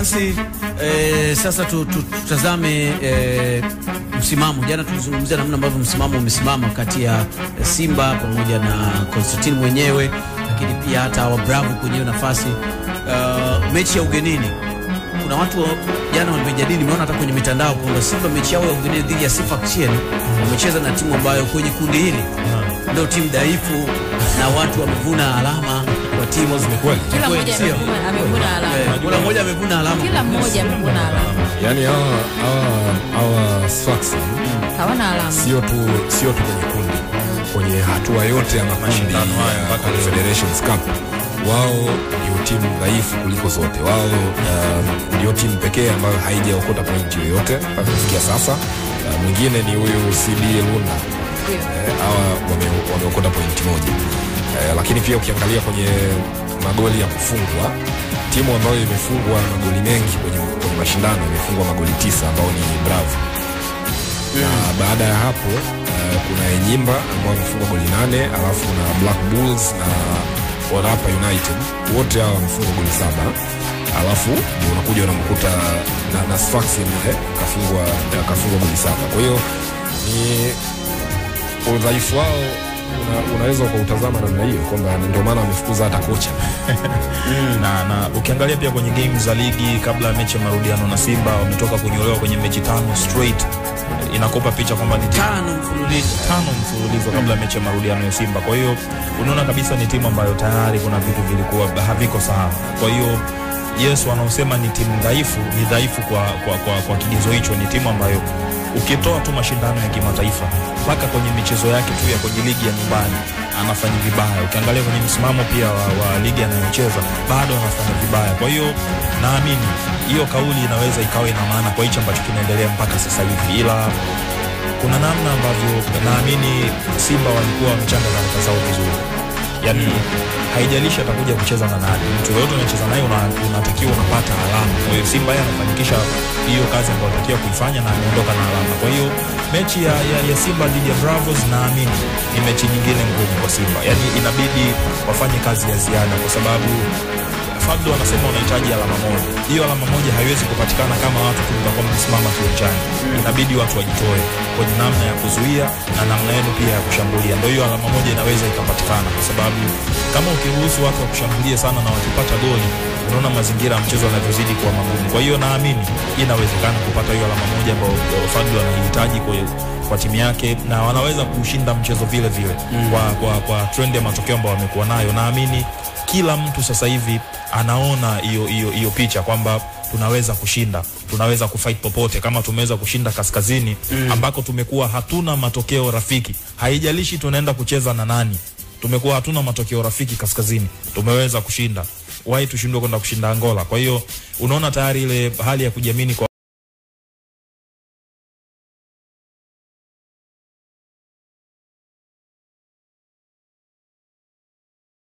Nancy, sasa tutazame msimamo. Jana tulizungumzia namna ambavyo msimamo umesimama kati ya Simba pamoja na Constantine mwenyewe, lakini pia hata wa Bravo kwenye nafasi mechi ya ugenini. Kuna watu jana wamejadili, nimeona hata kwenye mitandao kwamba Simba mechi yao ya ugenini dhidi ya Sfaxien wamecheza na timu ambayo kwenye kundi hili ndio timu dhaifu, na watu wamevuna alama kwa timu zimekuwa. Kila mmoja amevuna alama. Kila mmoja amevuna alama. Kila mmoja amevuna alama. Yaani hawa Sfaxien hawana alama. Sio tu kwenye kundi. Kwenye hatua yote ya mashindano haya mpaka Federations Cup, wao ndio timu dhaifu kuliko zote. Wao ndio timu pekee ambayo haijaokota pointi yoyote mpaka kufikia sasa. Mwingine ni huyu CD Luna. Hawa wameokota pointi moja. Lakini pia ukiangalia kwenye magoli ya kufungwa, timu ambayo imefungwa magoli mengi kwenye mashindano imefungwa magoli 9 ambao ni Bravo. Na baada ya hapo kuna Enyimba ambao wamefungwa goli 8, alafu kuna Black Bulls na Orapa United, wote hao wamefungwa goli 7. Alafu ndio unakuja unamkuta na Sfaxien kafungwa goli 7. Kwa hiyo ni udhaifu wao unaweza kuutazama namna hiyo kwamba ndio maana wamefukuza hata kocha. na ukiangalia pia kwenye games za ligi kabla ya mechi ya marudiano na Simba wametoka kunyolewa kwenye mechi 5 straight. Inakopa picha kwamba ni 5 mfululizo kabla ya mechi ya marudiano ya Simba. Kwa hiyo unaona kabisa ni timu ambayo tayari kuna vitu vilikuwa haviko sawa. Kwa hiyo Yesu wanaosema ni timu dhaifu, ni dhaifu kwa kigezo hicho. Ni timu ambayo ukitoa tu mashindano ya kimataifa mpaka kwenye michezo yake tu ya kwenye ligi ya nyumbani anafanya vibaya. Ukiangalia kwenye msimamo pia wa ligi anayocheza bado anafanya vibaya. Kwa hiyo naamini hiyo kauli inaweza ikawa ina maana kwa hicho ambacho kinaendelea mpaka sasa hivi, ila kuna namna ambavyo naamini Simba walikuwa wamechanga karata zao vizuri. Yaani haijalishi atakuja kucheza na nani, mtu yote unacheza naye unatakiwa unapata alama. Kwa hiyo Simba yeye anafanikisha hiyo kazi ambayo anatakiwa kuifanya na ameondoka na alama. Kwa hiyo mechi ya Simba dhidi ya Bravos naamini ni mechi nyingine ngumu kwa Simba. Yaani inabidi wafanye kazi ya ziada kwa sababu Fadlu anasema wanahitaji alama moja. Hiyo alama moja haiwezi kupatikana kama watu tutakuwa msimama kiwanjani. Inabidi watu wajitoe kwenye namna ya kuzuia na namna yenu pia ya kushambulia. Ndio hiyo alama moja inaweza ikapatikana, kwa sababu kama ukiruhusu watu wakushambulie sana na wakipata goli, unaona mazingira ya mchezo yanavyozidi kuwa magumu. Kwa hiyo naamini inawezekana kupata hiyo alama moja ambayo Fadlu anahitaji kwa timu yake, na wanaweza kushinda mchezo vile vile kwa trend ya matokeo ambayo wamekuwa nayo. Naamini kila mtu sasa hivi anaona hiyo picha kwamba tunaweza kushinda, tunaweza kufight popote. Kama tumeweza kushinda Kaskazini ambako tumekuwa hatuna matokeo rafiki, haijalishi tunaenda kucheza na nani, tumekuwa hatuna matokeo rafiki Kaskazini, tumeweza kushinda. Why tushindwe kwenda kushinda Angola? Kwa hiyo unaona tayari ile hali ya kujiamini kwa